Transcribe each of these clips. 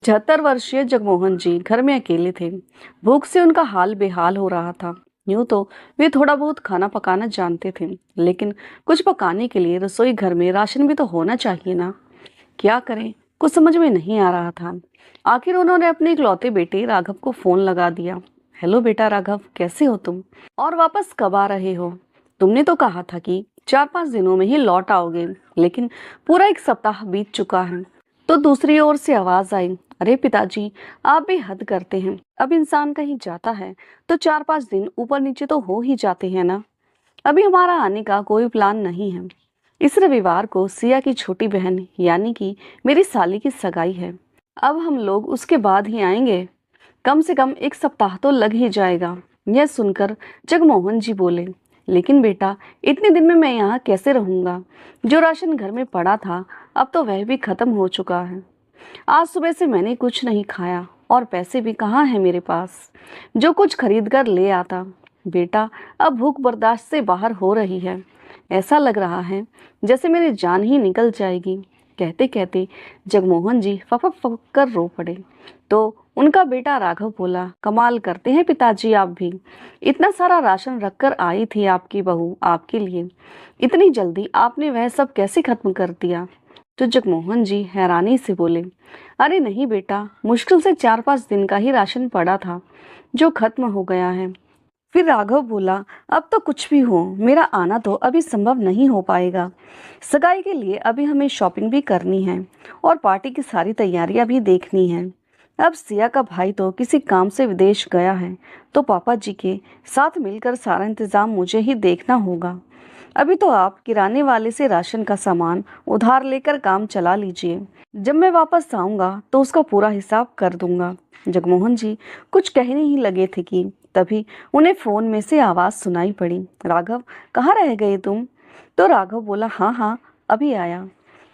75 वर्षीय जगमोहन जी घर में अकेले थे। भूख से उनका हाल बेहाल हो रहा था। यूं तो वे थोड़ा बहुत खाना पकाना जानते थे, लेकिन कुछ पकाने के लिए रसोई घर में राशन भी तो होना चाहिए ना। क्या करें, कुछ समझ में नहीं आ रहा था। आखिर उन्होंने अपने इकलौते बेटे राघव को फोन लगा दिया। हेलो बेटा राघव, कैसे हो तुम? और वापस कब आ रहे हो? तुमने तो कहा था कि 4-5 दिनों में ही लौट आओगे, लेकिन पूरा एक सप्ताह बीत चुका है। तो दूसरी ओर से आवाज आई, अरे पिताजी, आप भी हद करते हैं। अब इंसान कहीं जाता है तो 4-5 दिन ऊपर नीचे तो हो ही जाते हैं ना। अभी हमारा आने का कोई प्लान नहीं है। इस रविवार को सिया की छोटी बहन यानी कि मेरी साली की सगाई है। अब हम लोग उसके बाद ही आएंगे। कम से कम एक सप्ताह तो लग ही जाएगा। यह सुनकर जगमोहन जी बोले, लेकिन बेटा, इतने दिन में मैं यहाँ कैसे रहूंगा? जो राशन घर में पड़ा था अब तो वह भी खत्म हो चुका है। आज सुबह से मैंने कुछ नहीं खाया और पैसे भी कहाँ हैं मेरे पास जो कुछ खरीद कर ले आता। बेटा, अब भूख बर्दाश्त से बाहर हो रही है। ऐसा लग रहा है जैसे मेरी जान ही निकल जाएगी। कहते कहते जगमोहन जी फपक फपक कर रो पड़े। तो उनका बेटा राघव बोला, कमाल करते हैं पिताजी आप भी। इतना सारा राशन रखकर आई थी आपकी बहू आपके लिए, इतनी जल्दी आपने वह सब कैसे खत्म कर दिया? तो जगमोहन जी हैरानी से बोले, अरे नहीं बेटा, मुश्किल से 4-5 दिन का ही राशन पड़ा था जो खत्म हो गया है। फिर राघव बोला, अब तो कुछ भी हो, मेरा आना तो अभी संभव नहीं हो पाएगा। सगाई के लिए अभी हमें शॉपिंग भी करनी है और पार्टी की सारी तैयारियां भी देखनी है। अब सिया का भाई तो किसी काम से विदेश गया है, तो पापा जी के साथ मिलकर सारा इंतजाम मुझे ही देखना होगा। अभी तो आप किराने वाले से राशन का सामान उधार लेकर काम चला लीजिए। जब मैं वापस आऊंगा तो उसका पूरा हिसाब कर दूंगा। जगमोहन जी कुछ कहने ही लगे थे कि तभी उन्हें फोन में से आवाज सुनाई पड़ी, राघव, कहाँ रह गए तुम? तो राघव बोला, हाँ हाँ, अभी आया।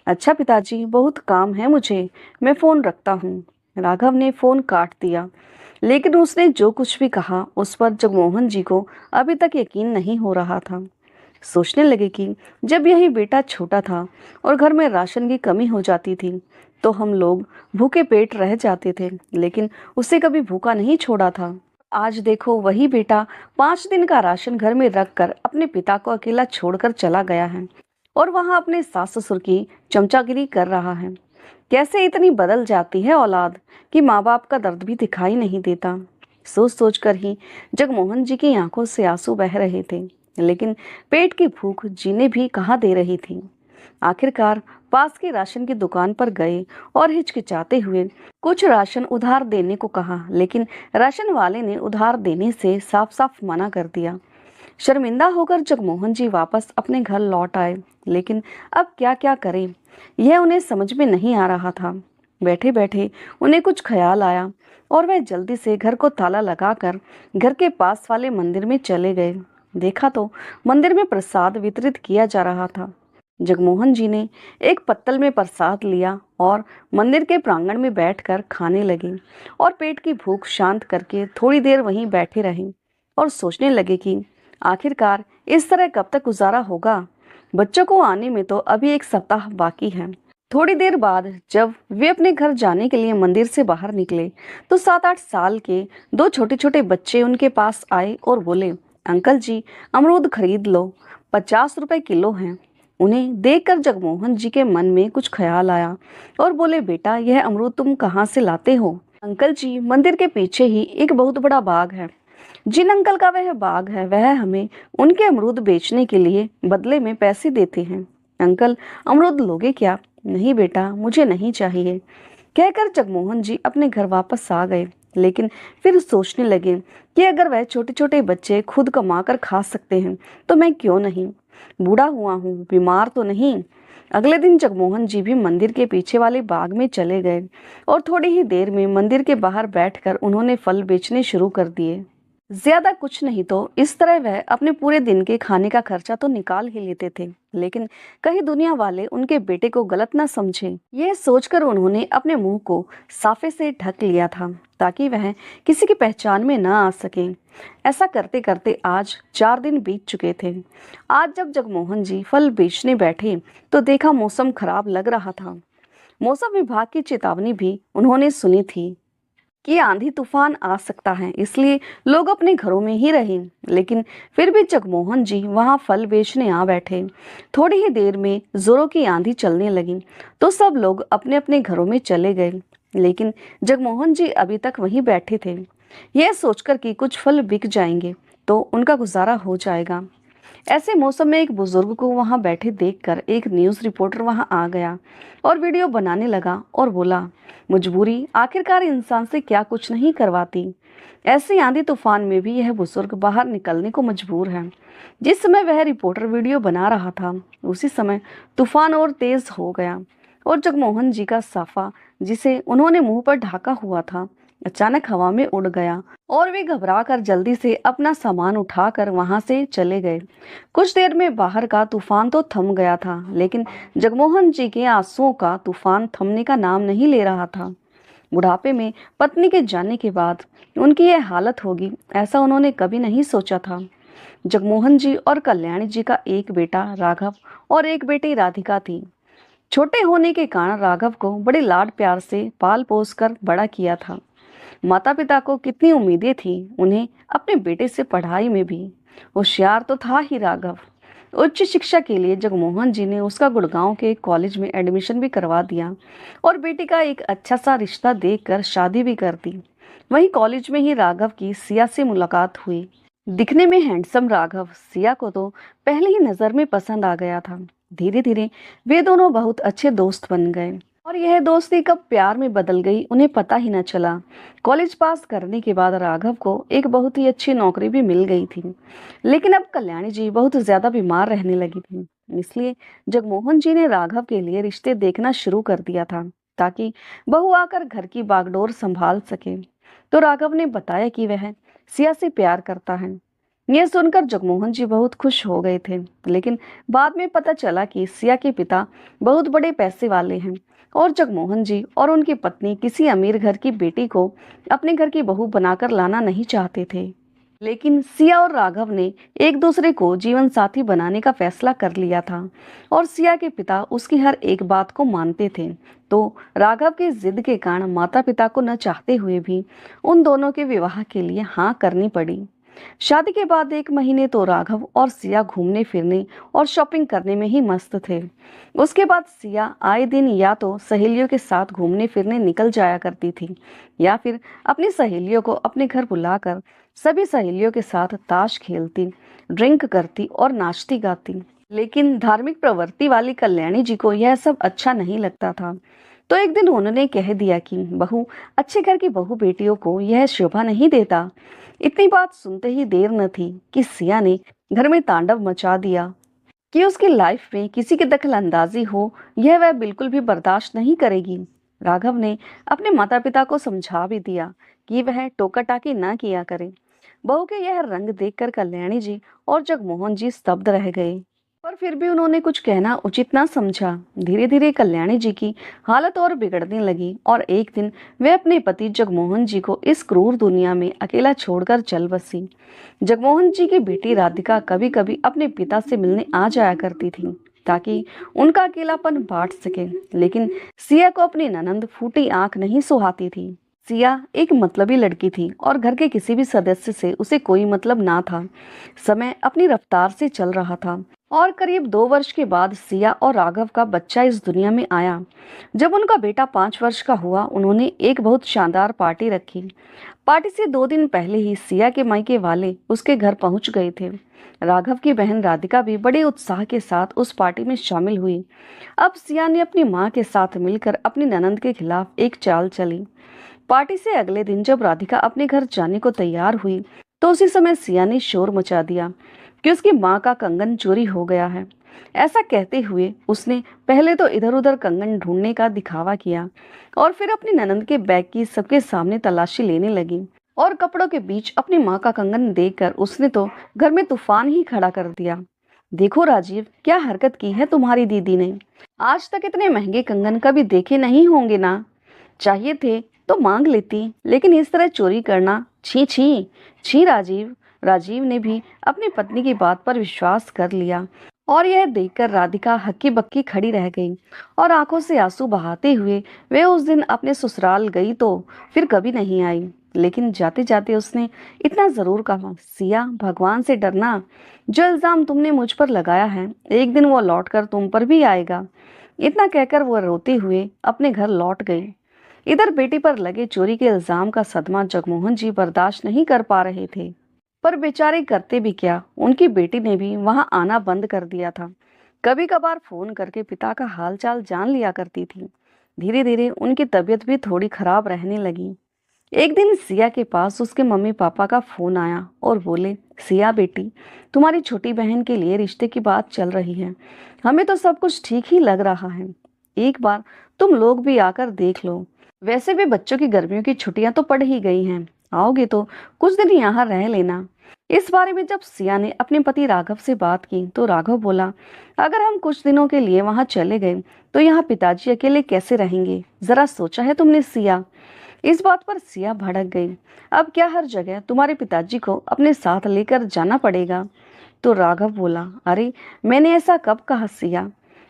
अच्छा पिताजी, बहुत काम है मुझे, मैं फोन रखता हूँ। राघव ने फोन काट दिया, लेकिन उसने जो कुछ भी कहा उस पर जगमोहन जी को अभी तक यकीन नहीं हो रहा था। सोचने लगे कि जब यही बेटा छोटा था और घर में राशन की कमी हो जाती थी तो हम लोग भूखे पेट रह जाते थे, लेकिन उसे कभी भूखा नहीं छोड़ा था। आज देखो, वही बेटा 5 दिन का राशन घर में रख कर अपने पिता को अकेला छोड़कर चला गया है और वहां अपने सास ससुर की चमचागिरी कर रहा है। कैसे इतनी बदल जाती है औलाद कि माँ बाप का दर्द भी दिखाई नहीं देता। सोच सोच कर ही जगमोहन जी की आंखों से आंसू बह रहे थे, लेकिन पेट की भूख जीने भी कहाँ दे रही थी। आखिरकार पास की राशन की दुकान पर गए और हिचकिचाते हुए कुछ राशन उधार देने को कहा, लेकिन राशन वाले ने उधार देने से साफ साफ मना कर दिया। शर्मिंदा होकर जगमोहन जी वापस अपने घर लौट आए, लेकिन अब क्या क्या करें यह उन्हें समझ में नहीं आ रहा था। बैठे बैठे उन्हें कुछ ख्याल आया और वह जल्दी से घर को ताला लगाकर घर के पास वाले मंदिर में चले गए। देखा तो मंदिर में प्रसाद वितरित किया जा रहा था। जगमोहन जी ने एक पत्तल में प्रसाद लिया और मंदिर के प्रांगण में बैठकर खाने लगे और पेट की भूख शांत करके थोड़ी देर वहीं बैठे रहे और सोचने लगे कि आखिरकार इस तरह कब तक गुजारा होगा। बच्चों को आने में तो अभी एक सप्ताह बाकी है। थोड़ी देर बाद जब वे अपने घर जाने के लिए मंदिर से बाहर निकले तो 7-8 साल के 2 छोटे छोटे बच्चे उनके पास आए और बोले, अंकल जी, अमरूद खरीद लो, 50 रुपए किलो हैं। उन्हें देखकर जगमोहन जी के मन में कुछ ख्याल आया और बोले, बेटा, यह अमरूद तुम कहाँ से लाते हो? अंकल जी, मंदिर के पीछे ही एक बहुत बड़ा बाग है। जिन अंकल का वह बाग है वह हमें उनके अमरूद बेचने के लिए बदले में पैसे देते हैं। अंकल, अमरूद लोगे क्या? नहीं बेटा, मुझे नहीं चाहिए, कहकर जगमोहन जी अपने घर वापस आ गए। लेकिन फिर सोचने लगे कि अगर वह छोटे छोटे बच्चे खुद कमा कर खा सकते हैं तो मैं क्यों नहीं? बूढ़ा हुआ हूँ, बीमार तो नहीं। अगले दिन जगमोहन जी भी मंदिर के पीछे वाले बाग में चले गए और थोड़ी ही देर में मंदिर के बाहर बैठकर उन्होंने फल बेचने शुरू कर दिए। ज्यादा कुछ नहीं तो इस तरह वह अपने पूरे दिन के खाने का खर्चा तो निकाल ही लेते थे, लेकिन कहीं दुनिया वाले उनके बेटे को गलत ना समझे, यह सोचकर उन्होंने अपने मुंह को साफे से ढक लिया था ताकि वह किसी की पहचान में न आ सके। ऐसा करते करते आज 4 दिन बीत चुके थे। आज जब जगमोहन जी फल बेचने बैठे तो देखा मौसम खराब लग रहा था। मौसम विभाग की चेतावनी भी उन्होंने सुनी थी कि आंधी तूफान आ सकता है, इसलिए लोग अपने घरों में ही रहे। लेकिन फिर भी जगमोहन जी वहां फल बेचने आ बैठे। थोड़ी ही देर में जोरों की आंधी चलने लगी तो सब लोग अपने अपने घरों में चले गए। लेकिन जगमोहन जी अभी तक वहीं बैठे थे, यह सोचकर कि कुछ फल बिक जाएंगे तो उनका गुजारा हो जाएगा। ऐसे मौसम में एक बुजुर्ग को वहां बैठे देखकर एक न्यूज रिपोर्टर वहां आ गया और वीडियो बनाने लगा और बोला, मजबूरी आखिरकार इंसान से क्या कुछ नहीं करवाती। ऐसी आंधी तूफान में भी यह बुजुर्ग बाहर निकलने को मजबूर है। जिस समय वह रिपोर्टर वीडियो बना रहा था, उसी समय तूफान और तेज हो गया और जगमोहन जी का साफा, जिसे उन्होंने मुंह पर ढाका हुआ था, अचानक हवा में उड़ गया और वे घबराकर जल्दी से अपना सामान उठाकर वहां से चले गए। कुछ देर में बाहर का तूफान तो थम गया था, लेकिन जगमोहन जी के आंसुओं का तूफान थमने का नाम नहीं ले रहा था। बुढ़ापे में पत्नी के जाने के बाद उनकी यह हालत होगी, ऐसा उन्होंने कभी नहीं सोचा था। जगमोहन जी और कल्याणी जी का एक बेटा राघव और एक बेटी राधिका थी। छोटे होने के कारण राघव को बड़े लाड प्यार से पाल पोस कर बड़ा किया था। माता पिता को कितनी उम्मीदें थी उन्हें अपने बेटे से, पढ़ाई में भी होशियार तो था ही राघव। उच्च शिक्षा के लिए जगमोहन जी ने उसका गुड़गांव के एक कॉलेज में एडमिशन भी करवा दिया और बेटी का एक अच्छा सा रिश्ता देखकर शादी भी कर दी। वहीं कॉलेज में ही राघव की सिया से मुलाकात हुई। दिखने में हैंडसम राघव सिया को तो पहली ही नजर में पसंद आ गया था। धीरे धीरे वे दोनों बहुत अच्छे दोस्त बन गए और यह दोस्ती कब प्यार में बदल गई उन्हें पता ही न चला। कॉलेज पास करने के बाद राघव को एक बहुत ही अच्छी नौकरी भी मिल गई थी, लेकिन अब कल्याणी जी बहुत ज्यादा बीमार रहने लगी थी। इसलिए जगमोहन जी ने राघव के लिए रिश्ते देखना शुरू कर दिया था, ताकि बहू आकर घर की बागडोर संभाल सके। तो राघव ने बताया कि वह सिया से प्यार करता है। यह सुनकर जगमोहन जी बहुत खुश हो गए थे, लेकिन बाद में पता चला कि सिया के पिता बहुत बड़े पैसे वाले हैं और जगमोहन जी और उनकी पत्नी किसी अमीर घर की बेटी को अपने घर की बहू बनाकर लाना नहीं चाहते थे। लेकिन सिया और राघव ने एक दूसरे को जीवन साथी बनाने का फैसला कर लिया था और सिया के पिता उसकी हर एक बात को मानते थे। तो राघव के जिद के कारण माता पिता को न चाहते हुए भी उन दोनों के विवाह के लिए हाँ करनी पड़ी। शादी के बाद एक महीने तो राघव और सिया घूमने फिरने और शॉपिंग करने में ही मस्त थे। उसके बाद सिया आए दिन या तो सहेलियों के साथ घूमने फिरने निकल जाया करती थी या फिर अपनी सहेलियों को अपने घर बुलाकर सभी सहेलियों के साथ ताश खेलती, ड्रिंक करती और नाचती गाती। लेकिन धार्मिक प्रवृत्ति वाली कल्याणी जी को यह सब अच्छा नहीं लगता था। तो एक दिन उन्होंने कह दिया कि बहू, अच्छे घर की बहू बेटियों को यह शोभा नहीं देता। इतनी बात सुनते ही देर न थी कि सिया ने घर में तांडव मचा दिया कि उसकी लाइफ में किसी की दखल अंदाजी हो, यह वह बिल्कुल भी बर्दाश्त नहीं करेगी। राघव ने अपने माता पिता को समझा भी दिया कि वह टोका टाकी ना किया करें। बहू के यह रंग देखकर कल्याणी जी और जगमोहन जी स्तब्ध रह गए, पर फिर भी उन्होंने कुछ कहना उचित ना समझा। धीरे धीरे कल्याणी जी की हालत और बिगड़ने लगी और एक दिन वे अपने पति जगमोहन जी को इस क्रूर दुनिया में अकेला छोड़कर चल बसी। जगमोहन जी की बेटी राधिका कभी कभी अपने पिता से मिलने आ जाया करती थी ताकि उनका अकेलापन बांट सके, लेकिन सिया को अपनी ननंद फूटी आंख नहीं सुहाती थी। सिया एक मतलबी लड़की थी और घर के किसी भी सदस्य से उसे कोई मतलब ना था। समय अपनी रफ्तार से चल रहा था और करीब 2 वर्ष के बाद सिया और राघव का बच्चा इस दुनिया में आया। जब उनका बेटा 5 वर्ष का हुआ, उन्होंने एक बहुत शानदार पार्टी रखी। पार्टी से 2 दिन पहले ही सिया के मायके वाले उसके घर पहुंच गए थे। राघव की बहन राधिका भी बड़े उत्साह के साथ उस पार्टी में शामिल हुई। अब सिया ने अपनी मां के साथ मिलकर अपनी ननंद के खिलाफ एक चाल चली। पार्टी से अगले दिन जब राधिका अपने घर जाने को तैयार हुई, तो उसी समय सिया ने शोर मचा दिया कि उसकी माँ का कंगन चोरी हो गया है। ऐसा कहते हुए उसने पहले तो इधर उधर कंगन ढूंढने का दिखावा किया और फिर अपनी ननंद के बैग की सबके सामने तलाशी लेने लगी और कपड़ों के बीच अपनी माँ का कंगन देखकर उसने तो घर में तूफान ही खड़ा कर दिया। देखो राजीव, क्या हरकत की है तुम्हारी दीदी ने। आज तक इतने महंगे कंगन कभी देखे नहीं होंगे ना। चाहिए थे तो मांग लेती, लेकिन इस तरह चोरी करना, छी छी छी। राजीव ने भी अपनी पत्नी की बात पर विश्वास कर लिया और यह देखकर राधिका हक्की बक्की खड़ी रह गई और आंखों से आंसू बहाते हुए वे उस दिन अपने ससुराल गई तो फिर कभी नहीं आई। लेकिन जाते जाते उसने इतना जरूर कहा, सिया, भगवान से डरना। जो इल्जाम तुमने मुझ पर लगाया है एक दिन वो लौट कर तुम पर भी आएगा। इतना कहकर वो रोते हुए अपने घर लौट गई। इधर बेटी पर लगे चोरी के इल्जाम का सदमा जगमोहन जी बर्दाश्त नहीं कर पा रहे थे। पर बेचारे करते भी क्या, उनकी बेटी ने भी वहां आना बंद कर दिया था। कभी कभार फोन करके पिता का हालचाल जान लिया करती थी। धीरे धीरे उनकी तबीयत भी थोड़ी खराब रहने लगी। एक दिन सिया के पास उसके मम्मी पापा का फोन आया और बोले, सिया बेटी, तुम्हारी छोटी बहन के लिए रिश्ते की बात चल रही है। हमें तो सब कुछ ठीक ही लग रहा है। एक बार तुम लोग भी आकर देख लो। वैसे भी बच्चों की गर्मियों की छुट्टियां तो पड़ ही गई हैं। आओगे तो कुछ दिन यहाँ रह लेना। इस बारे में जब सिया ने अपने पति राघव से बात की तो राघव बोला, अगर हम कुछ दिनों के लिए वहां चले गए तो यहाँ पिताजी अकेले कैसे रहेंगे? जरा सोचा है तुमने सिया? इस बात पर सिया भड़क गई। अब क्या हर जगह तुम्हारे पिताजी को अपने साथ लेकर जाना पड़ेगा? तो राघव बोला, अरे मैंने ऐसा कब कहा सिया?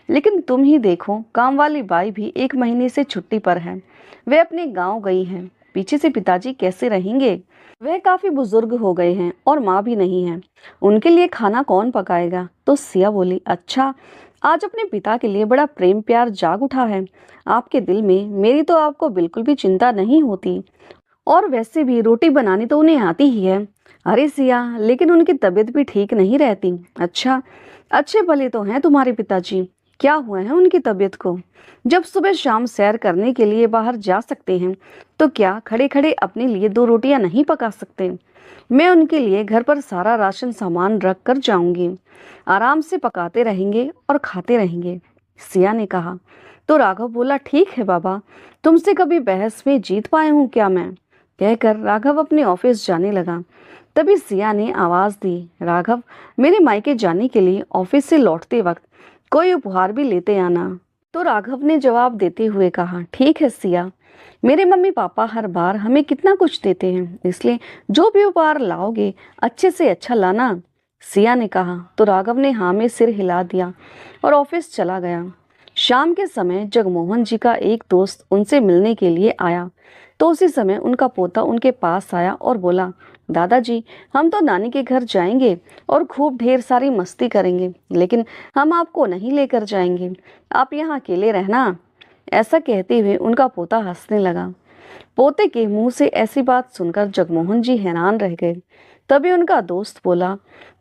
लेकिन तुम ही देखो, काम वाली बाई भी 1 महीने से छुट्टी पर है। वे अपने गांव गई हैं। पीछे से पिताजी कैसे रहेंगे? वह काफी बुजुर्ग हो गए हैं और माँ भी नहीं है। उनके लिए खाना कौन पकाएगा? तो सिया बोली, अच्छा, आज अपने पिता के लिए बड़ा प्रेम प्यार जाग उठा है आपके दिल में। मेरी तो आपको बिल्कुल भी चिंता नहीं होती। और वैसे भी रोटी बनानी तो उन्हें आती ही है। अरे सिया, लेकिन उनकी तबीयत भी ठीक नहीं रहती। अच्छा, अच्छे भले तो हैं तुम्हारे पिताजी। क्या हुआ है उनकी तबीयत को? जब सुबह शाम सैर करने के लिए बाहर जा सकते हैं तो क्या खड़े खड़े अपने लिए 2 रोटियां नहीं पका सकते? मैं उनके लिए घर पर सारा राशन सामान रख कर जाऊंगी। आराम से पकाते रहेंगे और खाते रहेंगे, सिया ने कहा। तो राघव बोला, ठीक है बाबा, तुमसे कभी बहस में जीत पाया हूँ क्या मैं? कहकर राघव अपने ऑफिस जाने लगा। तभी सिया ने आवाज दी, राघव, मेरे मायके जाने के लिए ऑफिस से लौटते वक्त कोई उपहार भी लेते आना। तो राघव ने जवाब देते हुए कहा, ठीक है सिया, मेरे मम्मी पापा हर बार हमें कितना कुछ देते हैं, इसलिए जो भी उपहार लाओगे अच्छे से अच्छा लाना, सिया ने कहा। तो राघव ने हाँ में सिर हिला दिया और ऑफिस चला गया। शाम के समय जगमोहन जी का एक दोस्त उनसे मिलने के लिए आया तो उसी समय उनका पोता उनके पास आया और बोला, दादाजी, हम तो नानी के घर जाएंगे और खूब ढेर सारी मस्ती करेंगे, लेकिन हम आपको नहीं लेकर जाएंगे। आप यहाँ अकेले रहना। ऐसा कहते हुए उनका पोता हंसने लगा। पोते के मुंह से ऐसी बात सुनकर जगमोहन जी हैरान रह गए। तभी उनका दोस्त बोला,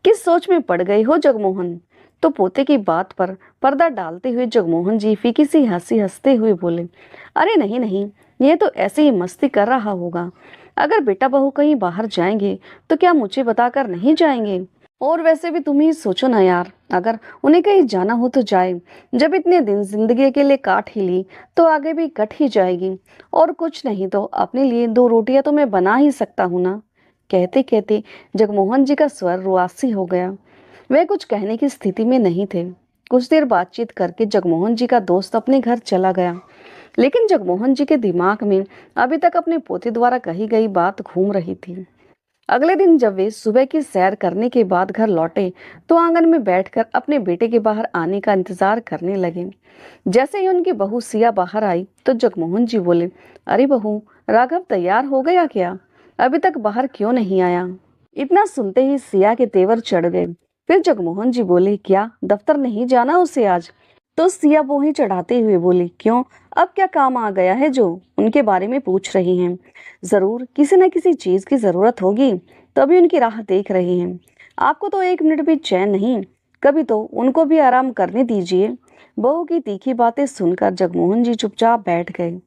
किस सोच में पड़ गए हो जगमोहन? तो पोते की बात पर पर्दा डालते हुए जगमोहन जी फीकी सी हंसी हंसते हुए बोले, अरे नहीं नहीं, ये तो ऐसे ही मस्ती कर रहा होगा। अगर बेटा बहू कहीं बाहर जाएंगे तो क्या मुझे बताकर नहीं जाएंगे? और वैसे भी तुम ही सोचो ना यार, अगर उन्हें कहीं जाना हो तो जाए। जब इतने दिन जिंदगी के लिए काट ही ली तो आगे भी कट ही जाएगी। और कुछ नहीं तो अपने लिए 2 रोटियां तो मैं बना ही सकता हूँ ना। कहते कहते जगमोहन जी का स्वर रुआसी हो गया। वे कुछ कहने की स्थिति में नहीं थे। कुछ देर बातचीत करके जगमोहन जी का दोस्त अपने घर चला गया। लेकिन जगमोहन जी के दिमाग में अभी तक अपने पोते द्वारा कही गई बात घूम रही थी। अगले दिन जब वे सुबह की सैर करने के बाद घर लौटे तो आंगन में बैठकर अपने बेटे के बाहर आने का इंतजार करने लगे। जैसे ही उनकी बहू सिया बाहर आई तो जगमोहन जी बोले, अरे बहू, राघव तैयार हो गया क्या? अभी तक बाहर क्यों नहीं आया? इतना सुनते ही सिया के तेवर चढ़ गए। फिर जगमोहन जी बोले, क्या दफ्तर नहीं जाना उसे आज? तो सिया बोही चढ़ाते हुए बोली, क्यों, अब क्या काम आ गया है जो उनके बारे में पूछ रही हैं? जरूर किसी न किसी चीज की जरूरत होगी, तभी उनकी राह देख रही हैं। आपको तो 1 मिनट भी चैन नहीं, कभी तो उनको भी आराम करने दीजिए। बहू की तीखी बातें सुनकर जगमोहन जी चुपचाप बैठ गए।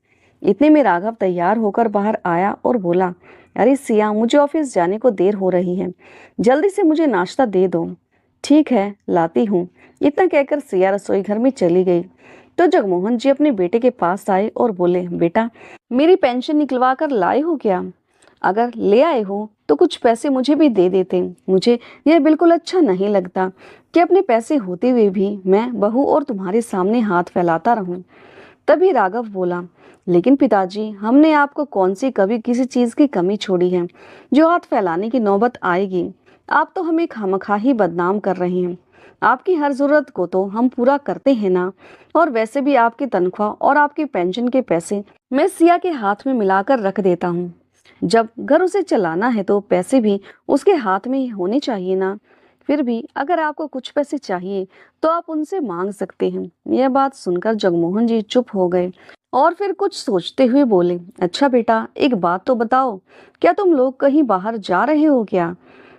इतने में राघव तैयार होकर बाहर आया और बोला, अरे सिया, मुझे ऑफिस जाने को देर हो रही है, जल्दी से मुझे नाश्ता दे दो। ठीक है, लाती हूँ। इतना कहकर सिया रसोई घर में चली गई। तो जगमोहन जी अपने बेटे के पास आए और बोले, बेटा, मेरी पेंशन निकलवा कर लाए हो क्या? अगर ले आए हो तो कुछ पैसे मुझे भी दे देते। मुझे यह बिल्कुल अच्छा नहीं लगता कि अपने पैसे होते हुए भी मैं बहू और तुम्हारे सामने हाथ फैलाता रहूं। तभी राघव बोला, लेकिन पिताजी, हमने आपको कौन सी कभी किसी चीज की कमी छोड़ी है जो हाथ फैलाने की नौबत आएगी? आप तो हमें खामखा ही बदनाम कर रहे हैं। आपकी हर जरूरत को तो हम पूरा करते हैं ना। और वैसे भी आपकी तनख्वाह और आपकी पेंशन के पैसे मैं सिया के हाथ में मिलाकर रख देता हूँ। जब घर उसे चलाना है तो पैसे भी उसके हाथ में ही होने चाहिए ना। फिर भी अगर आपको कुछ पैसे चाहिए तो आप उनसे मांग सकते हैं। यह बात सुनकर जगमोहन जी चुप हो गए और फिर कुछ सोचते हुए बोले, अच्छा बेटा, एक बात तो बताओ, क्या तुम लोग कहीं बाहर जा रहे हो क्या?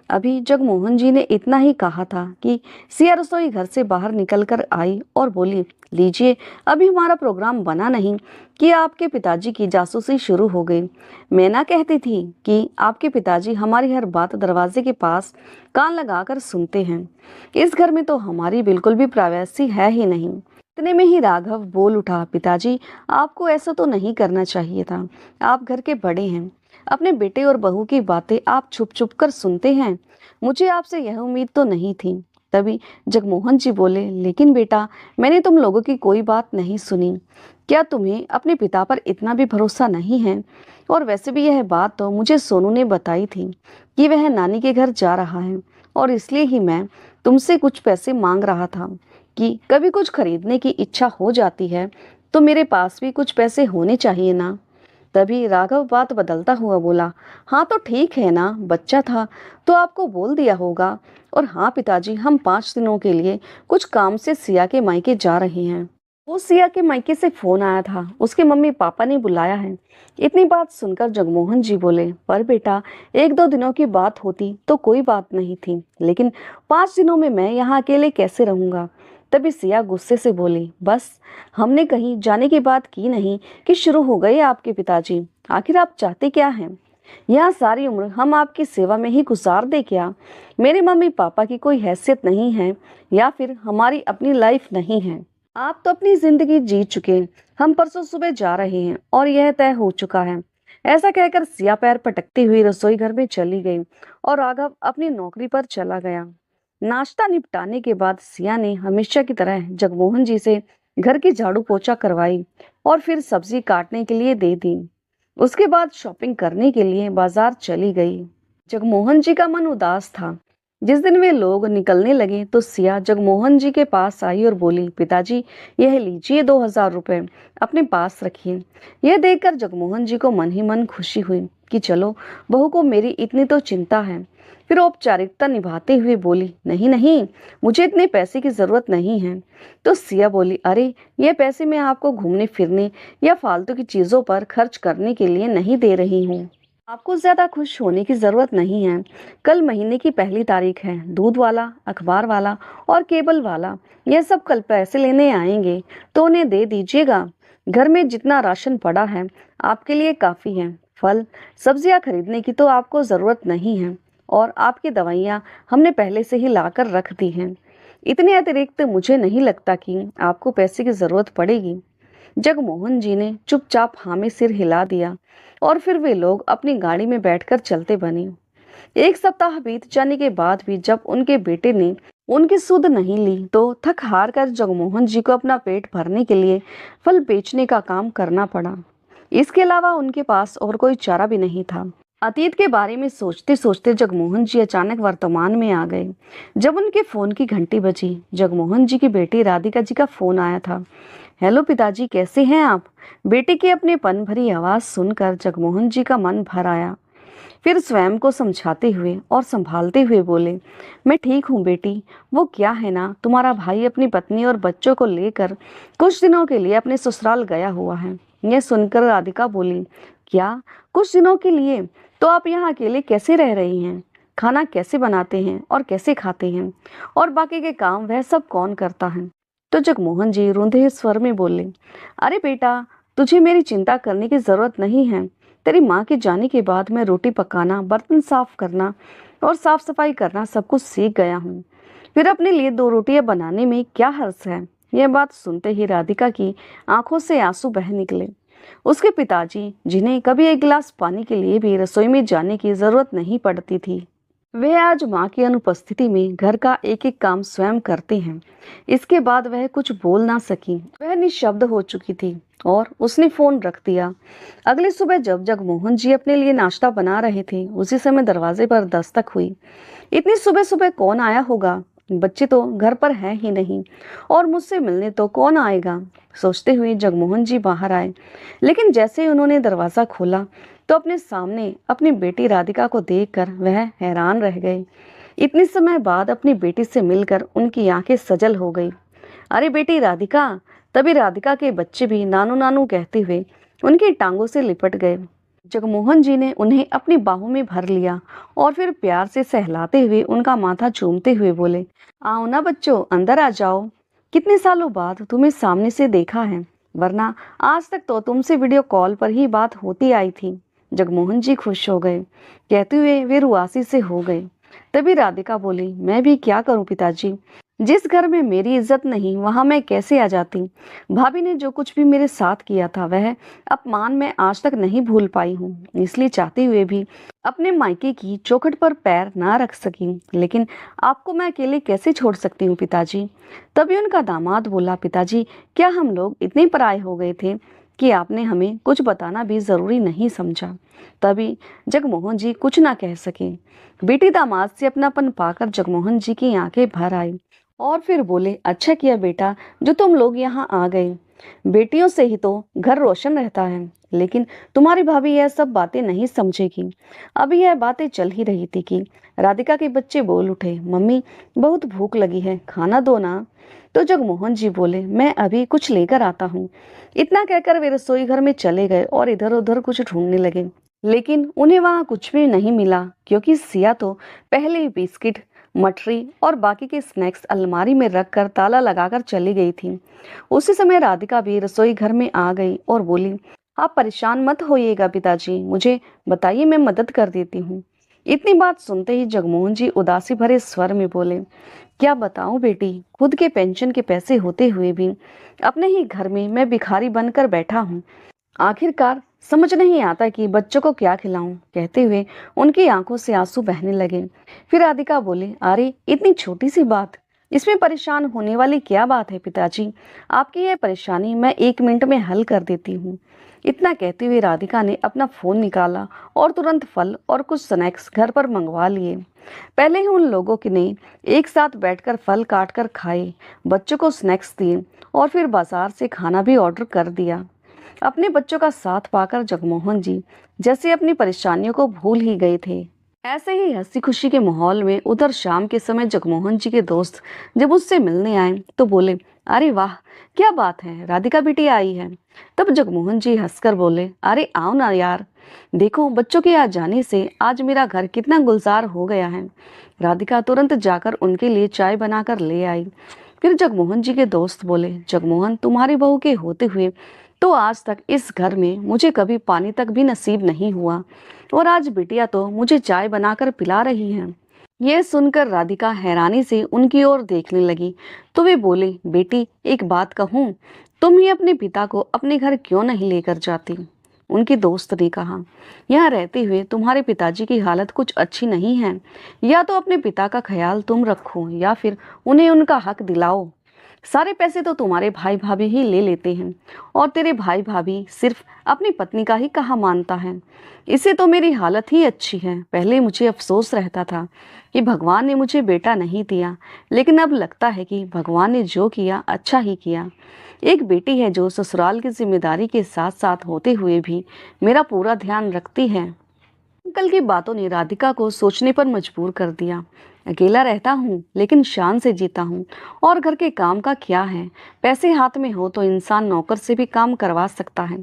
अभी जगमोहन जी ने इतना ही कहा था कि सिया रसोई घर से बाहर निकलकर आई और बोली, लीजिए, अभी हमारा प्रोग्राम बना नहीं कि आपके पिताजी की जासूसी शुरू हो गई। मैं ना कहती थी कि आपके पिताजी हमारी हर बात दरवाजे के पास कान लगाकर सुनते हैं। इस घर में तो हमारी बिल्कुल भी प्राइवेसी है ही नहीं। इतने में ही राघव बोल उठा, पिताजी, आपको ऐसा तो नहीं करना चाहिए था। आप घर के बड़े हैं। अपने बेटे और बहू की बातें आप छुप छुप कर सुनते हैं। मुझे आपसे यह उम्मीद तो नहीं थी। तभी जगमोहन जी बोले, लेकिन बेटा, मैंने तुम लोगों की कोई बात नहीं सुनी। क्या तुम्हें अपने पिता पर इतना भी भरोसा नहीं है? और वैसे भी यह बात तो मुझे सोनू ने बताई थी कि वह नानी के घर जा रहा है, और इसलिए ही मैं तुमसे कुछ पैसे मांग रहा था कि कभी कुछ खरीदने की इच्छा हो जाती है तो मेरे पास भी कुछ पैसे होने चाहिए ना। तभी राघव बात बदलता हुआ बोला, हाँ तो ठीक है ना, बच्चा था तो आपको बोल दिया होगा। और हाँ पिताजी, हम 5 दिनों के लिए कुछ काम से सिया के मायके जा रहे हैं। वो सिया के मायके से फोन आया था, उसके मम्मी पापा ने बुलाया है। इतनी बात सुनकर जगमोहन जी बोले, पर बेटा, 1-2 दिनों की बात होती तो कोई बात नहीं थी, लेकिन 5 दिनों में मैं यहाँ अकेले कैसे रहूंगा? तभी सिया गुस्से से बोली, बस, हमने कहीं जाने की बात की नहीं कि शुरू हो गए आपके पिताजी। आखिर आप चाहते क्या हैं? यहाँ सारी उम्र हम आपकी सेवा में ही गुजार दे क्या? मेरे मम्मी पापा की कोई हैसियत नहीं है या फिर हमारी अपनी लाइफ नहीं है? आप तो अपनी जिंदगी जी चुके, हम परसों सुबह जा रहे हैं और यह तय हो चुका है। ऐसा कहकर सिया पैर पटकती हुई रसोई घर में चली गई और राघव अपनी नौकरी पर चला गया। नाश्ता निपटाने के बाद सिया ने हमेशा की तरह जगमोहन जी से घर की झाड़ू पोछा करवाई और फिर सब्जी काटने के लिए दे दी। उसके बाद शॉपिंग करने के लिए बाजार चली गई। जगमोहन जी का मन उदास था। जिस दिन वे लोग निकलने लगे तो सिया जगमोहन जी के पास आई और बोली, पिताजी, यह लीजिए 2,000 रुपए, अपने पास रखिए। यह देखकर जगमोहन जी को मन ही मन खुशी हुई कि चलो, बहू को मेरी इतनी तो चिंता है। फिर औपचारिकता निभाते हुए बोली, नहीं नहीं, मुझे इतने पैसे की जरूरत नहीं है। तो सिया बोली, अरे, ये पैसे मैं आपको घूमने फिरने या फालतू की चीजों पर खर्च करने के लिए नहीं दे रही हूँ। आपको ज्यादा खुश होने की जरूरत नहीं है। कल महीने की पहली तारीख है। दूध वाला, अखबार वाला और केबल वाला, ये सब कल पैसे लेने आएंगे तो उन्हें दे दीजिएगा। घर में जितना राशन पड़ा है आपके लिए काफी है। फल सब्जियां खरीदने की तो आपको जरूरत नहीं है, और आपकी दवाइयां हमने पहले से ही लाकर रख दी हैं। इतने अतिरिक्त मुझे नहीं लगता कि आपको पैसे की जरूरत पड़ेगी। जगमोहन जी ने चुपचाप हाँ में सिर हिला दिया और फिर वे लोग अपनी गाड़ी में बैठकर चलते बने। 1 सप्ताह बीत जाने के बाद भी जब उनके बेटे ने उनकी सुध नहीं ली तो थक हार कर जगमोहन जी को अपना पेट भरने के लिए फल बेचने का काम करना पड़ा। इसके अलावा उनके पास और कोई चारा भी नहीं था। अतीत के बारे में सोचते सोचते जगमोहन जी अचानक वर्तमान में आ गए। जब उनके फोन की घंटी बजी, जगमोहन जी की बेटी राधिका जी का फोन आया था। हेलो पिताजी, कैसे हैं आप? बेटे की अपनेपन भरी आवाज सुनकर जगमोहन जी का मन भर आया। फिर स्वयं को समझाते हुए और संभालते हुए बोले, मैं ठीक हूँ बेटी। वो क्या है ना, तुम्हारा भाई अपनी पत्नी और बच्चों को लेकर कुछ दिनों के लिए अपने ससुराल गया हुआ है। यह सुनकर राधिका बोली, क्या, कुछ दिनों के लिए? तो आप यहाँ अकेले कैसे रह रही हैं? खाना कैसे बनाते हैं और कैसे खाते हैं? और बाकी के काम वह सब कौन करता है? तो जगमोहन जी रूंधे स्वर में बोले, अरे बेटा, तुझे मेरी चिंता करने की जरूरत नहीं है। तेरी माँ के जाने के बाद मैं रोटी पकाना, बर्तन साफ करना और साफ सफाई करना सब कुछ सीख गया हूँ। फिर अपने लिए 2 रोटियां बनाने में क्या हर्ज है? यह बात सुनते ही राधिका की आंखों से आंसू बह निकले। उसके पिताजी, जिन्हें कभी एक गिलास पानी के लिए भी रसोई में जाने की जरूरत नहीं पड़ती थी, वे आज माँ की अनुपस्थिति में घर का एक एक काम स्वयं करते हैं। इसके बाद वह कुछ बोल ना सकी। वह निशब्द हो चुकी थी और उसने फोन रख दिया। अगली सुबह जब जगमोहन जी अपने लिए नाश्ता बना रहे थे, उसी समय दरवाजे पर दस्तक हुई। इतनी सुबह सुबह कौन आया होगा? बच्चे तो घर पर हैं ही नहीं और मुझसे मिलने तो कौन आएगा, सोचते हुए जगमोहन जी बाहर आए। लेकिन जैसे ही उन्होंने दरवाजा खोला तो अपने सामने अपनी बेटी राधिका को देखकर वह हैरान रह गए। इतने समय बाद अपनी बेटी से मिलकर उनकी आंखें सजल हो गई। अरे बेटी राधिका! तभी राधिका के बच्चे भी नानू नानू कहते हुए उनकी टांगों से लिपट गए। जगमोहन जी ने उन्हें अपनी बाहों में भर लिया और फिर प्यार से सहलाते हुए उनका माथा चूमते हुए बोले, आओ ना बच्चों, अंदर आ जाओ। कितने सालों बाद तुम्हें सामने से देखा है, वरना आज तक तो तुमसे वीडियो कॉल पर ही बात होती आई थी। जगमोहन जी खुश हो गए। कहते हुए वे रुआसी से हो गए। तभी राधिका बोली, मैं भी क्या करूं पिताजी, जिस घर में मेरी इज्जत नहीं वहां मैं कैसे आ जाती। भाभी ने जो कुछ भी मेरे साथ किया था वह अपमान मैं आज तक नहीं भूल पाई हूँ, इसलिए चाहते हुए भी अपने मायके की चौखट पर पैर ना रख सकी। लेकिन आपको मैं अकेले कैसे छोड़ सकती हूँ पिताजी। तभी उनका दामाद बोला, पिताजी क्या हम लोग इतने पराये हो गए थे कि आपने हमें कुछ बताना भी जरूरी नहीं समझा। तभी जगमोहन जी कुछ ना कह सके। बेटी दामाद से अपनापन पाकर जगमोहन जी की आंखें भर आई और फिर बोले, अच्छा किया बेटा जो तुम लोग यहाँ आ गए। बेटियों से ही तो घर रोशन रहता है। लेकिन तुम्हारी भाभी यह सब बातें नहीं समझेगी। अभी यह बातें चल ही रही थी कि राधिका के बच्चे बोल उठे, मम्मी बहुत भूख लगी है, खाना दो ना। तो जगमोहन जी बोले, मैं अभी कुछ लेकर आता हूँ। इतना कहकर वे रसोई घर में चले गए और इधर उधर कुछ ढूंढने लगे। लेकिन उन्हें वहां कुछ भी नहीं मिला, क्योंकि सिया तो पहले ही बिस्किट, मठरी और बाकी के स्नैक्स अलमारी में रखकर ताला लगाकर चली गई थी। उसी समय राधिका भी रसोई घर में आ गई और बोली, आप परेशान मत होइएगा पिताजी, मुझे बताइए, मैं मदद कर देती हूँ। इतनी बात सुनते ही जगमोहन जी उदासी भरे स्वर में बोले, क्या बताऊं बेटी, खुद के पेंशन के पैसे होते हुए भी अपने ही घर में मैं भिखारी बनकर बैठा हूँ। आखिरकार समझ नहीं आता कि बच्चों को क्या खिलाऊं। कहते हुए उनकी आंखों से आंसू बहने लगे। फिर राधिका बोले, अरे इतनी छोटी सी बात, इसमें परेशान होने वाली क्या बात है पिताजी, आपकी यह परेशानी मैं 1 मिनट में हल कर देती हूँ। इतना कहते हुए राधिका ने अपना फोन निकाला और तुरंत फल और कुछ स्नैक्स घर पर मंगवा लिए। पहले ही उन लोगों ने एक साथ बैठकर फल काट कर खाए, बच्चों को स्नैक्स दिए और फिर बाजार से खाना भी ऑर्डर कर दिया। अपने बच्चों का साथ पाकर जगमोहन जी जैसे अपनी परेशानियों को भूल ही गए थे। ऐसे ही हंसी खुशी के माहौल में उधर शाम के समय जगमोहन जी के दोस्त जब उससे मिलने आए तो बोले, अरे वाह क्या बात है, राधिका बेटी आई है। तब जगमोहन जी हंसकर बोले, अरे आओ ना यार, देखो बच्चों के आ जाने से आज मेरा घर कितना गुलजार हो गया है। राधिका तुरंत जाकर उनके लिए चाय बनाकर ले आई। फिर जगमोहन जी के दोस्त बोले, जगमोहन तुम्हारी बहू के होते हुए तो आज तक इस घर में मुझे कभी पानी तक भी नसीब नहीं हुआ, और आज बिटिया तो मुझे चाय बनाकर पिला रही है। यह सुनकर राधिका हैरानी से उनकी ओर देखने लगी। तो वे बोले, बेटी एक बात कहूँ, तुम ही अपने पिता को अपने घर क्यों नहीं लेकर जाती। उनके दोस्त ने कहा, यहाँ रहते हुए तुम्हारे पिताजी की हालत कुछ अच्छी नहीं है। या तो अपने पिता का ख्याल तुम रखो या फिर उन्हें उनका हक दिलाओ। सारे पैसे तो तुम्हारे भाई भाभी ही ले लेते हैं, और तेरे भाई भाभी सिर्फ अपनी पत्नी का ही कहा मानता है। इससे तो मेरी हालत ही अच्छी है। पहले मुझे अफसोस रहता था कि भगवान ने मुझे बेटा नहीं दिया, लेकिन अब लगता है कि भगवान ने जो किया अच्छा ही किया। एक बेटी है जो ससुराल की जिम्मेदारी के साथ साथ होते हुए भी मेरा पूरा ध्यान रखती है। अंकल की बातों ने राधिका को सोचने पर मजबूर कर दिया। अकेला रहता हूँ लेकिन शान से जीता हूँ, और घर के काम का क्या है, पैसे हाथ में हो तो इंसान नौकर से भी काम करवा सकता है।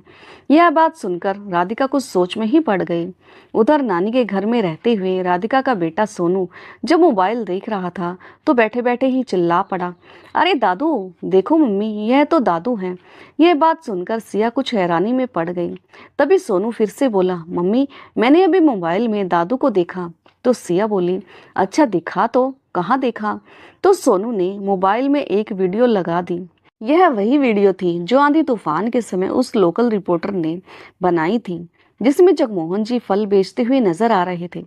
यह बात सुनकर राधिका कुछ सोच में ही पड़ गई। उधर नानी के घर में रहते हुए राधिका का बेटा सोनू जब मोबाइल देख रहा था तो बैठे बैठे ही चिल्ला पड़ा, अरे दादू देखो मम्मी, यह तो दादू हैं। यह बात सुनकर सिया कुछ हैरानी में पड़ गई। तभी सोनू फिर से बोला, मम्मी मैंने अभी मोबाइल में दादू को देखा। तो सिया बोली, अच्छा दिखा तो, कहाँ देखा। तो सोनू ने मोबाइल में एक वीडियो लगा दी। यह वही वीडियो थी जो आंधी तूफान के समय उस लोकल रिपोर्टर ने बनाई थी, जिसमें जगमोहन जी फल बेचते हुए नजर आ रहे थे।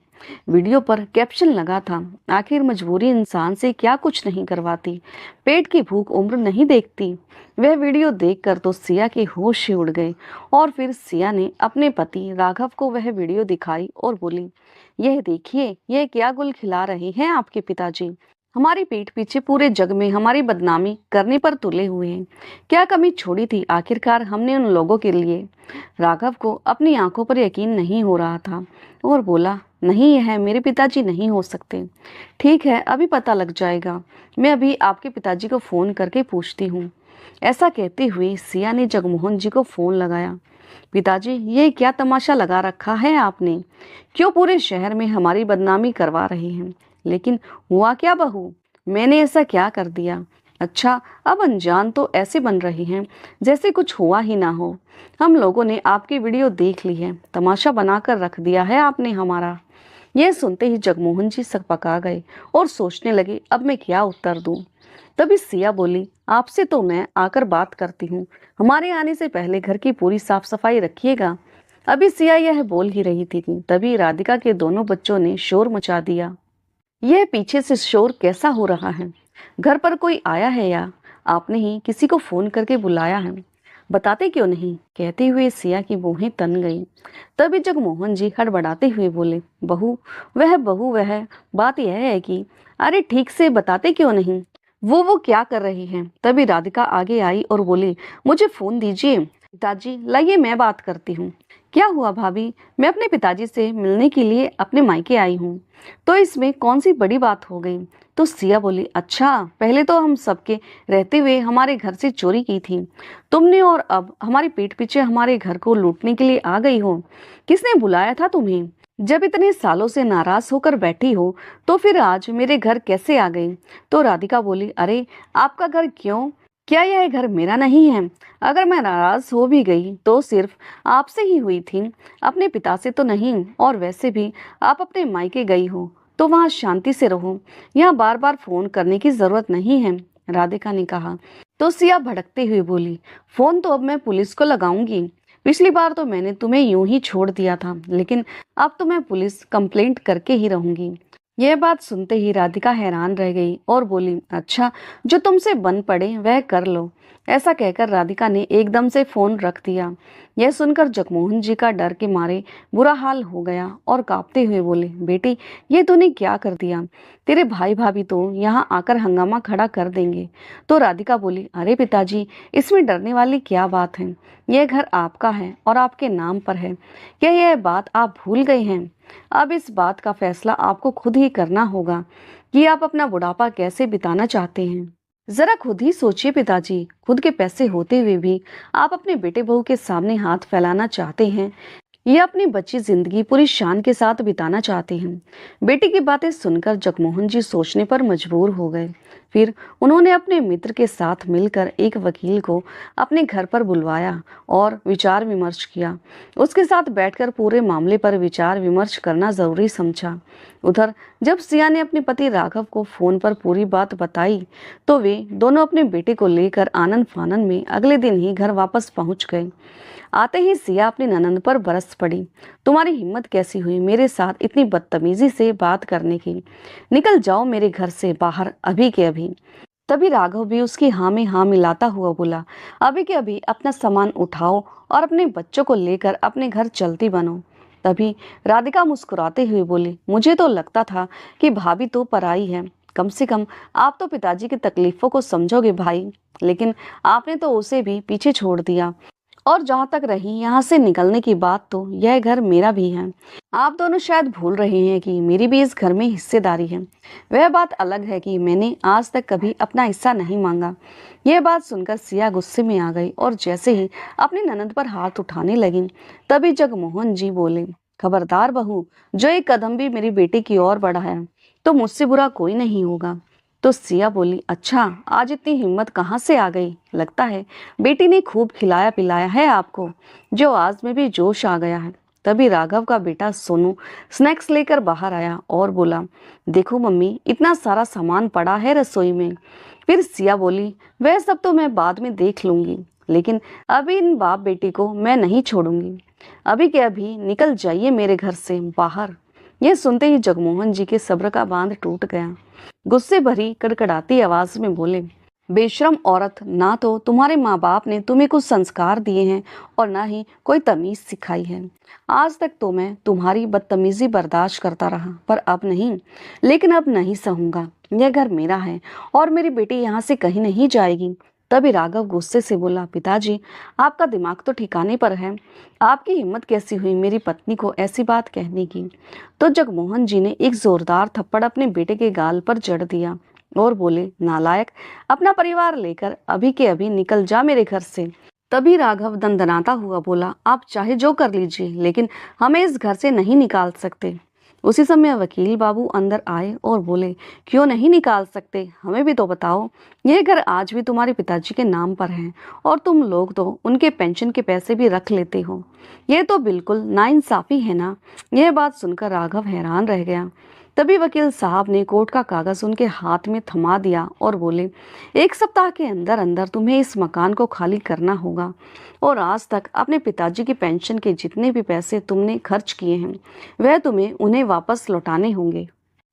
वीडियो पर कैप्शन लगा था, आखिर मजबूरी इंसान से क्या कुछ नहीं करवाती, पेट की भूख उम्र नहीं देखती। वह वीडियो देखकर तो सिया के होश ही उड़ गए, और फिर सिया ने अपने पति राघव को वह वीडियो दिखाई और बोली, यह देखिए, यह क्या गुल खिला रहे हैं आपके पिताजी। हमारी पीठ पीछे पूरे जग में हमारी बदनामी करने पर तुले हुए हैं। क्या कमी छोड़ी थी आखिरकार हमने उन लोगों के लिए? राघव को अपनी आंखों पर यकीन नहीं हो रहा था और बोला, नहीं, यह मेरे पिताजी नहीं हो सकते। ठीक है, अभी पता लग जाएगा। मैं अभी आपके पिताजी को फोन करके पूछती हूँ। ऐसा कहते हुए सिया ने जगमोहन जी को फोन लगाया। पिताजी, ये क्या तमाशा लगा रखा है आपने? क्यों पूरे शहर में हमारी बदनामी करवा रहे हैं? लेकिन हुआ क्या बहू? मैंने ऐसा क्या कर दिया? अच्छा, अब अनजान तो ऐसे बन रही हैं जैसे कुछ हुआ ही ना हो। हम लोगों ने आपकी वीडियो देख ली है, तमाशा बनाकर रख दिया है आपने हमारा। यह सुनते ही जगमोहन जी सकपका गए और सोचने लगे, अब मैं क्या उत्तर दूं। तभी सिया बोली, आपसे तो मैं आकर बात करती हूँ। हमारे आने से पहले घर की पूरी साफ सफाई रखिएगा। अभी सिया यह बोल ही रही थी कि तभी राधिका के दोनों बच्चों ने शोर मचा दिया। यह पीछे से शोर कैसा हो रहा है? घर पर कोई आया है या आपने ही किसी को फोन करके बुलाया है? बताते क्यों नहीं? कहते हुए सिया की भौहें तन गई। तभी जगमोहन जी हड़बड़ाते हुए बोले, बहू वह बात यह है कि अरे ठीक से बताते क्यों नहीं? वो क्या कर रही हैं? तभी राधिका आगे आई और बोली, मुझे फोन दीजिए। पिताजी, लाइए मैं बात करती हूँ। क्या हुआ भाभी? मैं अपने पिताजी से मिलने के लिए अपने मायके आई हूँ, तो इसमें कौन सी बड़ी बात हो गई? तो सिया बोली, अच्छा, पहले तो हम सबके रहते हुए हमारे घर से चोरी की थी तुमने, और अब हमारी पीठ पीछे हमारे घर को लूटने के लिए आ गई हो। किसने बुलाया था तुम्हें? जब इतने सालों से नाराज होकर बैठी हो तो फिर आज मेरे घर कैसे आ गई? तो राधिका बोली, अरे आपका घर क्यों? क्या यह घर मेरा नहीं है? अगर मैं नाराज हो भी गई तो सिर्फ आपसे ही हुई थी, अपने पिता से तो नहीं। और वैसे भी आप अपने मायके गई हो तो वहां शांति से रहो, यहाँ बार बार फोन करने की जरूरत नहीं है, राधिका ने कहा। तो सिया भड़कते हुए बोली, फोन तो अब मैं पुलिस को लगाऊंगी। पिछली बार तो मैंने तुम्हें यूं ही छोड़ दिया था, लेकिन अब तो मैं पुलिस कंप्लेंट करके ही रहूंगी। यह बात सुनते ही राधिका हैरान रह गई और बोली, अच्छा, जो तुमसे बन पड़े वह कर लो। ऐसा कहकर राधिका ने एकदम से फोन रख दिया। यह सुनकर जगमोहन जी का डर के मारे बुरा हाल हो गया और कांपते हुए बोले, बेटी, ये तूने क्या कर दिया? तेरे भाई भाभी तो यहाँ आकर हंगामा खड़ा कर देंगे। तो राधिका बोली, अरे पिताजी, इसमें डरने वाली क्या बात है? यह घर आपका है और आपके नाम पर है। क्या यह बात आप भूल गए हैं? अब इस बात का फैसला आपको खुद ही करना होगा कि आप अपना बुढ़ापा कैसे बिताना चाहते हैं। जरा खुद ही सोचिए पिताजी, खुद के पैसे होते हुए भी आप अपने बेटे बहू के सामने हाथ फैलाना चाहते हैं ये अपनी बची जिंदगी पूरी शान के साथ बिताना चाहते हैं। बेटी की बातें सुनकर जगमोहन जी सोचने पर मजबूर हो गए। फिर उन्होंने अपने मित्र के साथ मिलकर एक वकील को अपने घर पर बुलवाया और विचार विमर्श किया। उसके साथ बैठकर पूरे मामले पर विचार विमर्श करना जरूरी समझा। उधर जब सिया ने अपने पति राघव को फोन पर पूरी बात बताई तो वे दोनों अपने बेटे को लेकर आनंद फानन में अगले दिन ही घर वापस पहुंच गए। आते ही सिया अपनी ननंद पर बरस पड़ी, तुम्हारी हिम्मत कैसी हुई मेरे साथ इतनी बदतमीजी से बात करने की? निकल जाओ मेरे घर से बाहर अभी के अभी। तभी राघव भी उसकी हाँ में हाँ मिलाता हुआ बोला, अभी के अभी अपना सामान उठाओ और अपने बच्चों को लेकर अपने घर चलती बनो। तभी राधिका मुस्कुराते हुए बोली, मुझे तो लगता था कि भाभी तो पराई है, कम से कम आप तो पिताजी की तकलीफों को समझोगे भाई, लेकिन आपने तो उसे भी पीछे छोड़ दिया। और जहां तक रही यहाँ से निकलने की बात, तो यह घर मेरा भी है। आप दोनों शायद भूल रहे हैं कि मेरी भी इस घर में हिस्सेदारी है। वह बात अलग है कि मैंने आज तक कभी अपना हिस्सा नहीं मांगा। यह बात सुनकर सिया गुस्से में आ गई और जैसे ही अपनी ननद पर हाथ उठाने लगी तभी जगमोहन जी बोले, खबरदार बहू, जो एक कदम भी मेरी बेटी की ओर बढ़ाया तो मुझसे बुरा कोई नहीं होगा। तो सिया बोली, अच्छा, आज इतनी हिम्मत कहाँ से आ गई? लगता है बेटी ने खूब खिलाया पिलाया है आपको, जो आज में भी जोश आ गया है। तभी राघव का बेटा सोनू स्नैक्स लेकर बाहर आया और बोला, देखो मम्मी, इतना सारा सामान पड़ा है रसोई में। फिर सिया बोली, वह सब तो मैं बाद में देख लूंगी, लेकिन अभी इन बाप बेटी को मैं नहीं छोड़ूंगी। अभी के अभी निकल जाइए मेरे घर से बाहर। यह सुनते ही जगमोहन जी के सब्र का बांध टूट गया। गुस्से भरी कड़कड़ाती आवाज में बोले, बेशरम औरत, ना तो तुम्हारे माँ बाप ने तुम्हें कुछ संस्कार दिए हैं और ना ही कोई तमीज सिखाई है। आज तक तो मैं तुम्हारी बदतमीजी बर्दाश्त करता रहा, पर अब नहीं। लेकिन अब नहीं सहूंगा। यह घर मेरा है और मेरी बेटी यहाँ से कहीं नहीं जाएगी। तभी राघव गुस्से से बोला, पिताजी, आपका दिमाग तो ठिकाने पर है। आपकी हिम्मत कैसी हुई मेरी पत्नी को ऐसी बात कहने की। तो जगमोहन जी ने एक जोरदार थप्पड़ अपने बेटे के गाल पर जड़ दिया और बोले, नालायक, अपना परिवार लेकर अभी के अभी निकल जा मेरे घर से। तभी राघव दंदनाता हुआ बोला, आप चाहे जो कर लीजिए, लेकिन हमें इस घर से नहीं निकाल सकते। उसी समय वकील बाबू अंदर आए और बोले, क्यों नहीं निकाल सकते, हमें भी तो बताओ। यह घर आज भी तुम्हारे पिताजी के नाम पर है और तुम लोग तो उनके पेंशन के पैसे भी रख लेते हो। यह तो बिल्कुल नाइंसाफी है ना। यह बात सुनकर राघव हैरान रह गया। तभी वकील साहब ने कोर्ट का कागज उनके हाथ में थमा दिया और बोले, एक सप्ताह के अंदर अंदर तुम्हें इस मकान को खाली करना होगा और आज तक अपने पिताजी की पेंशन के जितने भी पैसे तुमने खर्च किए हैं वह तुम्हें उन्हें वापस लौटाने होंगे,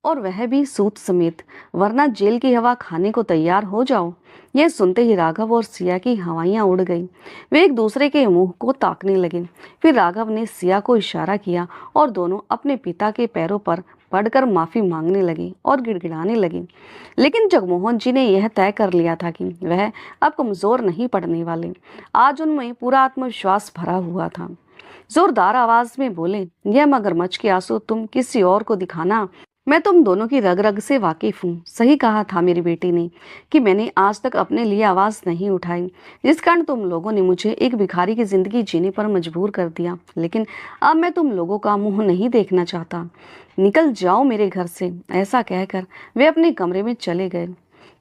और वह भी सूद समेत, वरना जेल की हवा खाने को तैयार हो जाओ। यह सुनते ही राघव और सिया की हवाइयां उड़ गईं। वे एक दूसरे के मुंह को ताकने लगे। फिर राघव ने सिया को इशारा किया और दोनों अपने पिता के पैरों पर पड़कर माफी मांगने लगे और गिड़गिड़ाने लगे। लेकिन जगमोहन जी ने यह तय कर लिया था कि वह अब कमजोर नहीं पड़ने वाले। आज उनमें पूरा आत्मविश्वास भरा हुआ था। जोरदार आवाज में बोले, यह मगरमच्छ के आंसू तुम किसी और को दिखाना। मैं तुम दोनों की रग रग से वाकिफ हूँ। सही कहा था मेरी बेटी ने कि मैंने आज तक अपने लिए आवाज नहीं उठाई, जिस कारण तुम लोगों ने मुझे एक भिखारी की जिंदगी जीने पर मजबूर कर दिया। लेकिन अब मैं तुम लोगों का मुंह नहीं देखना चाहता। निकल जाओ मेरे घर से। ऐसा कहकर वे अपने कमरे में चले गए।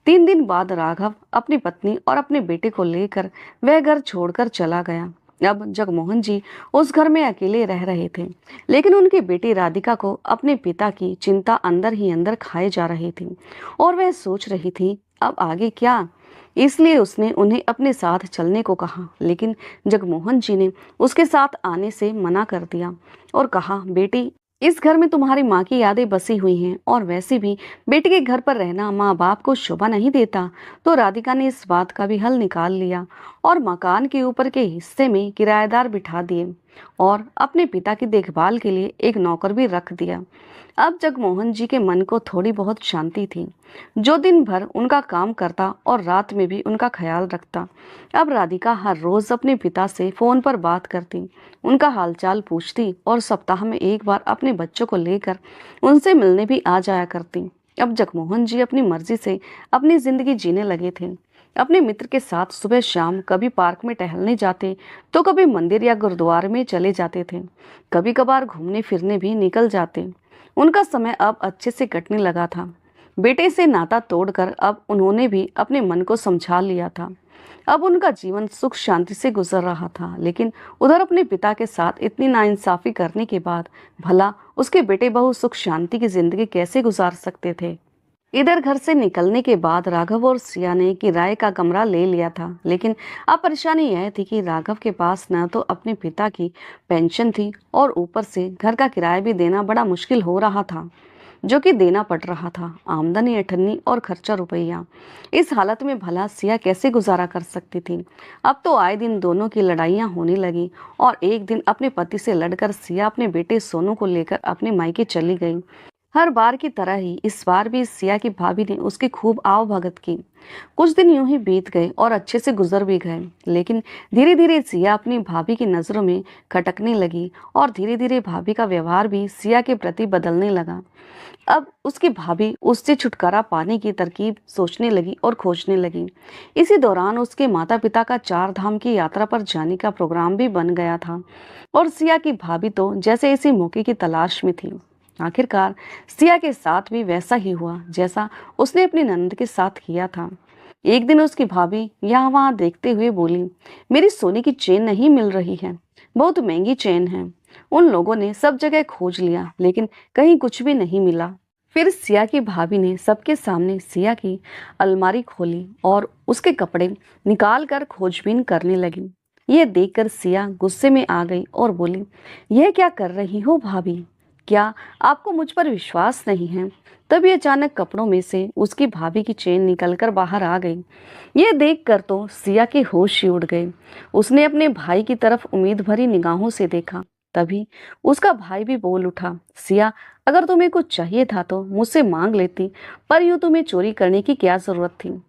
3 दिन बाद राघव अपनी पत्नी और अपने बेटे को लेकर वह घर छोड़कर चला गया। अब जगमोहन जी उस घर में अकेले रह रहे थे, लेकिन उनकी बेटी राधिका को अपने पिता की चिंता अंदर ही अंदर खाए जा रही थी और वह सोच रही थी अब आगे क्या। इसलिए उसने उन्हें अपने साथ चलने को कहा, लेकिन जगमोहन जी ने उसके साथ आने से मना कर दिया और कहा, बेटी, इस घर में तुम्हारी माँ की यादें बसी हुई हैं और वैसे भी बेटी के घर पर रहना माँ बाप को शोभा नहीं देता। तो राधिका ने इस बात का भी हल निकाल लिया और मकान के ऊपर के हिस्से में किराएदार बिठा दिए और अपने पिता की देखभाल के लिए एक नौकर भी रख दिया। अब जगमोहन जी के मन को थोड़ी बहुत शांति थी, जो दिन भर उनका काम करता और रात में भी उनका ख्याल रखता। अब राधिका हर रोज अपने पिता से फोन पर बात करती, उनका हालचाल पूछती और सप्ताह में एक बार अपने बच्चों को लेकर उनसे मिलने भी आ जाया करती। अब जगमोहन जी अपनी मर्जी से अपनी जिंदगी जीने लगे थे। अपने मित्र के साथ सुबह शाम कभी पार्क में टहलने जाते तो कभी मंदिर या गुरुद्वारे में चले जाते थे। कभी कभार घूमने फिरने भी निकल जाते। उनका समय अब अच्छे से कटने लगा था। बेटे से नाता तोड़कर अब उन्होंने भी अपने मन को समझा लिया था। अब उनका जीवन सुख शांति से गुजर रहा था, लेकिन उधर अपने पिता के साथ इतनी नाइंसाफी करने के बाद भला उसके बेटे बहू सुख शांति की जिंदगी कैसे गुजार सकते थे। इधर घर से निकलने के बाद राघव और सिया ने किराए का कमरा ले लिया था, लेकिन अब परेशानी यह थी कि राघव के पास न तो अपने पिता की पेंशन थी और ऊपर से घर का किराया भी देना बड़ा मुश्किल हो रहा था, जो कि देना पड़ रहा था। आमदनी अठन्नी और खर्चा रुपया। इस हालत में भला सिया कैसे गुजारा कर सकती थी। अब तो आए दिन दोनों की लड़ाइयाँ होने लगी और एक दिन अपने पति से लड़कर सिया अपने बेटे सोनू को लेकर अपने मायके चली गई। हर बार की तरह ही इस बार भी सिया की भाभी ने उसकी खूब आवभगत की। कुछ दिन यूं ही बीत गए और अच्छे से गुजर भी गए, लेकिन धीरे धीरे सिया अपनी भाभी की नजरों में खटकने लगी और धीरे धीरे भाभी का व्यवहार भी सिया के प्रति बदलने लगा। अब उसकी भाभी उससे छुटकारा पाने की तरकीब सोचने लगी और खोजने लगी। इसी दौरान उसके माता पिता का 4 धाम की यात्रा पर जाने का प्रोग्राम भी बन गया था और सिया की भाभी तो जैसे इसी मौके की तलाश में थी। आखिरकार सिया के साथ भी वैसा ही हुआ जैसा उसने अपनी ननद के साथ किया था। एक दिन उसकी भाभी यहाँ वहाँ देखते हुए बोली, मेरी सोने की चेन नहीं मिल रही है, बहुत महंगी चेन है। उन लोगों ने सब जगह खोज लिया, लेकिन कहीं कुछ भी नहीं मिला। फिर सिया की भाभी ने सबके सामने सिया की अलमारी खोली और उसके कपड़े निकाल कर खोजबीन करने लगी। यह देखकर सिया गुस्से में आ गई और बोली, यह क्या कर रही हो भाभी? क्या आपको मुझ पर विश्वास नहीं है? तभी अचानक कपड़ों में से उसकी भाभी की चेन निकलकर बाहर आ गई। ये देखकर तो सिया के होश ही उड़ गए। उसने अपने भाई की तरफ उम्मीद भरी निगाहों से देखा। तभी उसका भाई भी बोल उठा, सिया, अगर तुम्हें कुछ चाहिए था तो मुझसे मांग लेती, पर यूं तुम्हें चोरी करने की क्या जरूरत थी?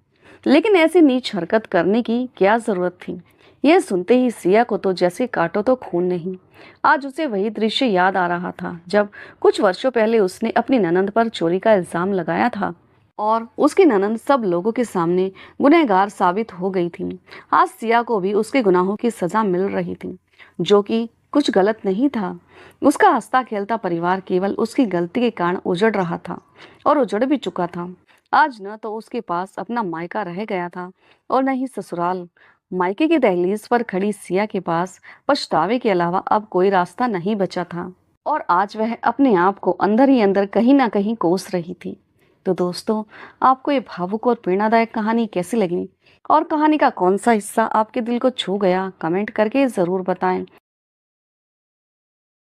लेकिन ऐसी नीच हरकत करने की क्या जरूरत थी? यह सुनते ही सिया को तो जैसे काटो तो खून नहीं। आज उसे वही दृश्य याद आ रहा था जब कुछ वर्षों पहले उसने अपनी ननंद पर चोरी का इल्जाम लगाया था और उसकी ननंद सब लोगों के सामने गुनहगार साबित हो गई थी। आज सिया को भी उसके गुनाहों की सजा मिल रही थी, जो कि कुछ गलत नहीं था। उसका हंसता खेलता परिवार केवल उसकी गलती के कारण उजड़ रहा था और उजड़ भी चुका था। आज न तो उसके पास अपना मायका रह गया था और न ही ससुराल। मायके की दहलीज पर खड़ी सिया के पास पछतावे के अलावा अब कोई रास्ता नहीं बचा था और आज वह अपने आप को अंदर ही अंदर कहीं ना कहीं कोस रही थी। तो दोस्तों, आपको ये भावुक और प्रेरणादायक कहानी कैसी लगी और कहानी का कौन सा हिस्सा आपके दिल को छू गया, कमेंट करके ज़रूर बताएं।